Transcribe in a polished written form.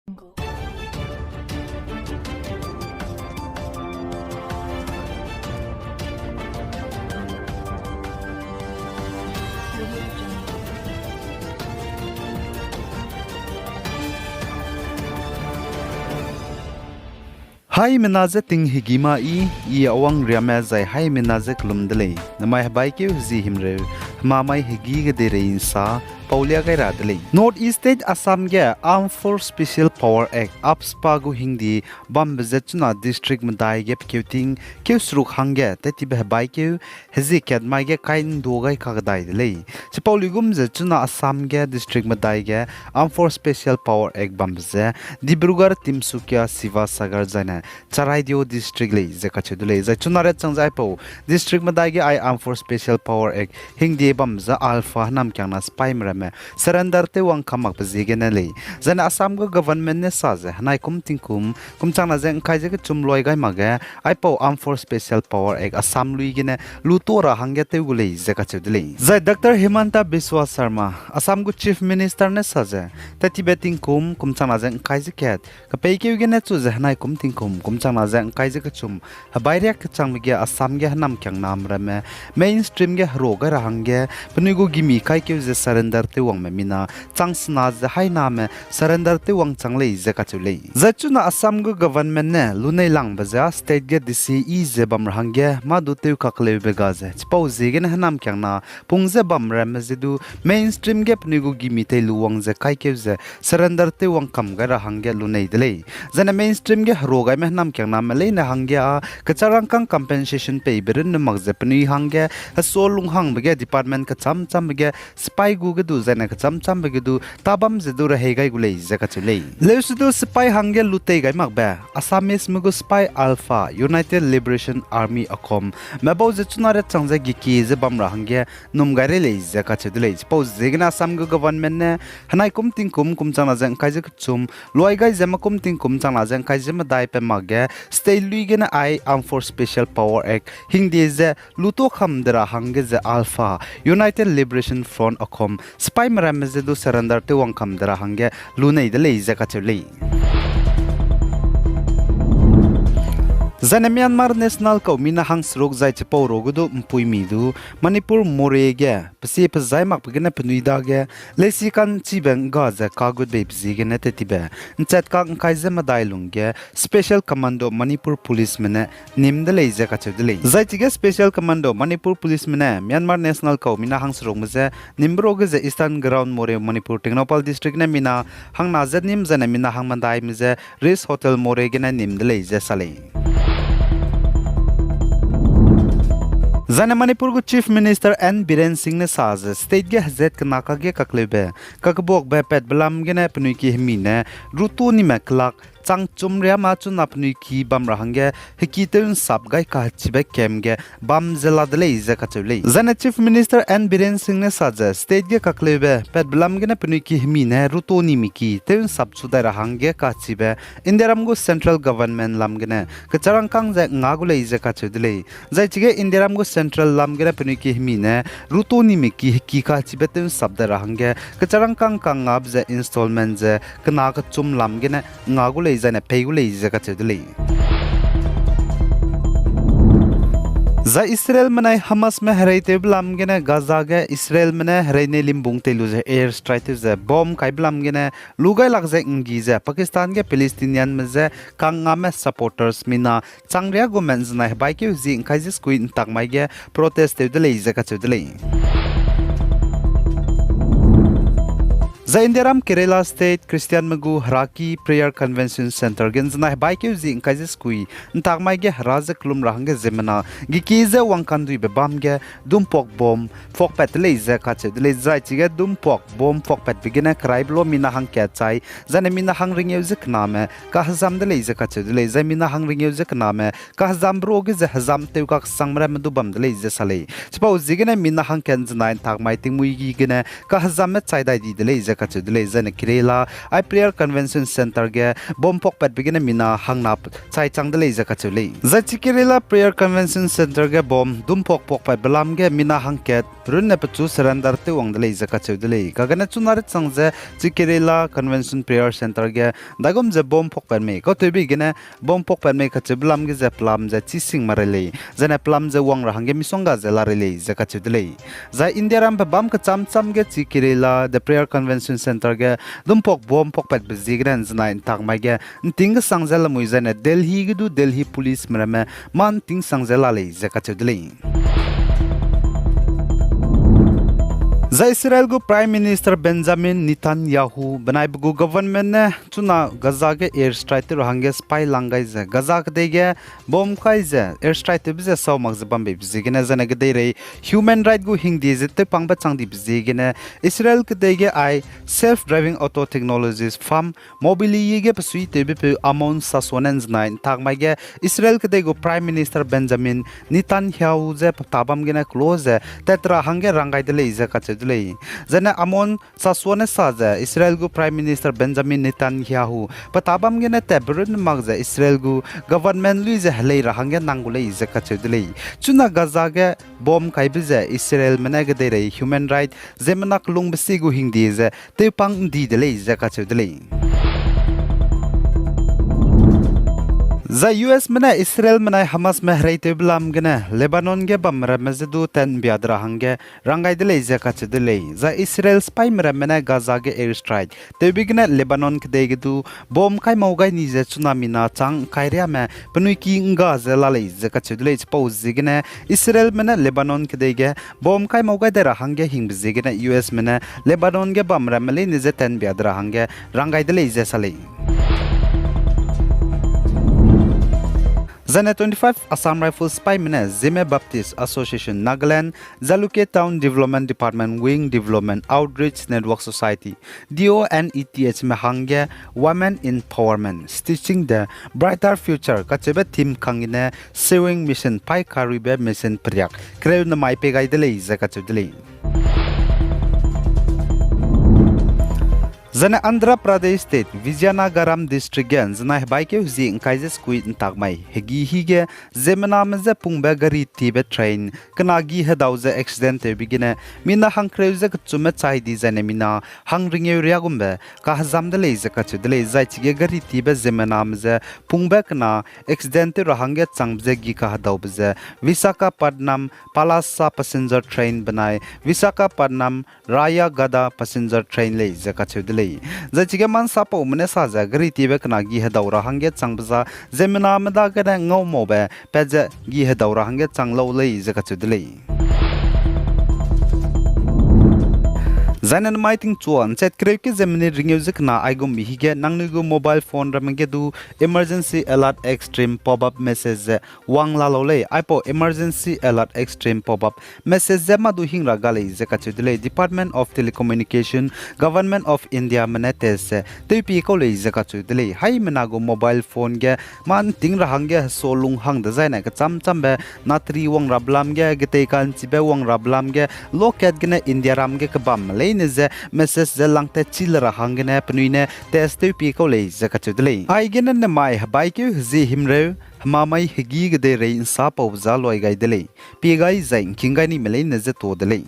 jungle. Audio jungle. Hai menaze ting higima i awang riame zai hai menaze klumdele namai bai ke zi himre mamai higi ge de rein sa paulia gai radele North East State Assam ge Armed Force Special Power Act upspa gu hingdi bam bezetuna district madai ge pkeuting keusruk hangge teti be bai ke hezi ket mai ge kain do gai khagdai dele che pauligum zetuna Assam ge district madai ge Armed Force Special Power Act bam ze Dibrugarh Timsukia Sivasagar jana Charaidio district le zakachudule za chunare changjai po district madai ge I Armed Force Special Power Act hingdi bam za alpha nam kyangna spy mrame surrender te wang khamak pzige na le jana Assam go government ne sa je hanai kum tingkum kumchangna jeng khai je chumloi gai mage I po Armed Force Special Power Act Assam lui ge ne lutora hangge te gule zakachudule za Dr. Himanta Biswa Sharma Assam go chief minister ne sa je tati beting kumchangna jeng khai je ket ka pei ke ge ne chu je hanai kum tingkum kumchangna jeng khai je chum habairek changmige Assam ge nam kyang nam rame mainstream ge roga rahangge pnigo gimi khai ke je surrender te wang me mina changsna je hai na me surrender te wang changle je ka chule zachuna Assam go government ne lunei lang baza state ge dc e je bam rahangge ma du te kakle be ga je chpau je ge na nam kyang na pungje bam rame je du mainstream ge pnigo gimi te luwang je khai ke je surrender te wang kam ga rahangge lunei dele jana mainstream ge roga me nam kyang na me le na hangya kacharang kang compensation pay berin na magzepni hangya solung hang bege department ka cham cham bege spy gu ge du jana ka cham cham bege du tabam je du rahe gai gulei je ka chulei leusu spy hangya lutei gai magba Assamese mugo spy alpha United Liberation Army akom mabo je chunare changja gi ki je bamra hangya num gare le je ka chudulei pause je gna Assam go government ne hanai kum ting kum changna jang kai je chum loi gai jama kum ting kum changna jang kai je ma dai pe magge stay lui gena I Armed Force Special Power Act hingdi je luto khamdra hangge je alpha United Liberation Front akom spy maram je du surrender te wang khamdra hangge lunei de le je ka chulei Zane Myanmar National Ko Mina Hang Srok Zai Chipo Rogudu Mpui Midu Manipur Morege Pasi Pazai Mak Pagana Penuida Ge Lesi Kan Chibeng Gaza Kagud Babe Zigene Tetibe Nchat Kang Kaize Madailunge Special Commando Manipur Police Mene Nim de Leze Kachudele Zai Tige Special Commando Manipur Police Mene Myanmar National Ko Mina Hang Srok Mze Nimbroge Ze Eastern Ground More Manipur Technopal District Ne Mina Hang Nazet Nim Zane Mina Hang Mandai Mze Ris Hotel Morege Ne Nim de Leze Sale Zane Manipur go Chief Minister N. Biren Singh ne saz state ge hazet ka naka ge kaklebe kakbok be pet blam ge ne pnui ki hmi ne rutu ni maklak chang chumria ma chu napnui ki bam rahangge hekiteun sap gai ka chibe kemge bam zela dele iza ka chule Zane Chief Minister N. Biren Singh ne saz state ge kaklebe pet blam ge ne pnui ki hmi ne rutu ni miki teun sap chu da rahangge ka chibe indiram go central government lam ge ne kacharang kang je ngagule iza ka chudele jai chige indiram go central lam ge ne pnui ki hmi ne rutu ni miki ki ka chibe teun sap da rahangge kacharang kang kang ab je installment je kana ka chum lam ge ne ngagule Zane peigule izaka chudule Za Israel manai Hamas me haraite blam gene Gaza ge Israel mane haraine limbung te luze air strike ze bomb kai blam gene lugai lagze ngi ze Pakistan ge Palestinian me ze kanga me supporters mina changria go men's na bai ke zi kai ze squin tak mai ge protest te de le izaka chudule Za Indiram Kerala State Christian Magu Haraki Prayer Convention Center genzna baike zi inkaje skui ntak mai ge raza klum rahang ge zemana gikize wangkandui be bamge dumpok bom fok petle ze kache dele zai chige dumpok bom fok pet bigena kraiblo mina hang kya chai zane mina hang ring yuzik name ka hazam dele ze kache dele zai mina hang ring yuzik name ka hazam bro ge ze hazam te ka sangmra mdu bam dele ze sale chpa uzigena mina hang ken zna ntak mai ting mui gi gene ka hazam me chai dai di dele ze zakachudle zane kirela I prayer convention center ge bom pok pat begine mina hangna chai changdle zakachule zachi kirela prayer convention center ge bom dum pok pok pat belam ge mina hangket runne pachu surrender te wangdle zakachudle kagana chunar changje chikirela convention prayer center ge dagom je bom pok pat me ko tebi gene bom pok pat me kachublam ge je plam je chising marele zane plam je wang rahange misonga je larele zakachudle za india ram bam ka cham cham ge chikirela the prayer convention center ge dum pok bom pok pat bezigran zna in tak ma ge ting sangjala muizane delhi ge du delhi police mrame man ting sangjala le zakachudle za Israel gu Prime Minister Benjamin Netanyahu banai bu government ne chuna Gaza ge air strike te rohange spy langai za Gaza ge ge bom khai za air strike te bize saw mag zabam be bize gena zana ge dei human right gu hingdi ze te pangba changdi bize gena Israel ge dei ge I self driving auto technologies farm mobili ge pasui te be amon sasonens nine tag mai ge Israel ge dei gu Prime Minister Benjamin Netanyahu ze tabam gena close tetra hange rangai de le za ka Zana amon saswane saza Israel gu Prime Minister Benjamin Netanyahu patabam gena tabrun magza Israel gu government lui ze halei rahange nangule iza kachudle chuna Gaza ge bom kaibize Israel menage de human right zemnak lung bisi gu hingdi ze te pang di de iza kachudle za US mana Israel mana Hamas mahrai te blam gena Lebanon ge bamra mazdu tan biadra hange rangai de za kachudle za Israel spy mara mana Gaza ge air strike te bigna Lebanon ke de du bom kai maugai ni ze tsunami na chang kairia me panui ki nga za la le za kachudle pause zigna Israel mana Lebanon ke de ge bom kai maugai de hange hing bizigna US mana Lebanon ge bamra male ni ze tan biadra hange rangai de za sale Zane 25 Assam Rifles spy mena Zeme Baptist Association Nagaland Zaluke Town Development Department Wing Development Outreach Network Society DONETH Mahangya Women Empowerment Stitching the Brighter Future Kachebe Team Kangine Sewing Mission Pai Karibe Mission Priyak Kreu na mai pegai dele zakachudle Zana Andhra Pradesh State Vizianagaram District gen zana baike huzi inkaise squid intagmai hegi hige zemana meze pungbe gari tibe train kanagi hedauze accident te bigine mina hankreuze kchume chai di zane mina hangringe riagumbe ka hazamde leize kachudle zaichige gari tibe zemana meze pungbe kana accident te rahange changbje gi ka hadaubze Visakhapatnam Palasa passenger train banai Visakhapatnam Rayagada passenger train leize kachudle Zachiga man sapa umne saza gari tibe kana gi hedaura hange changbza zemina mada gada ngau mobe peje gi hedaura hange changlo lei zakachudle Zanan miting chuan chat kreke zemini ringeuzik na aigum mihige nangnigu mobile phone ramage du emergency alert extreme pop-up message wang la lole aipo emergency alert extreme pop-up message ma du hingra gale zakachudle Department of Telecommunication Government of India manetes tepi ko le zakachudle hai menago mobile phone ge man ting rahange solung hang da zaina ka cham chambe natri wang rablam ge gete kan chibe wang rablam ge loket gene India ram ge kabam le Neze message zelangte chilra hangene pnuine teste pi ko le zakachudle ai genen ne mai bai ke zi himre mamai higi gde rein sa pawza loi gai dele pi gai zain kingai ni mele neze to dele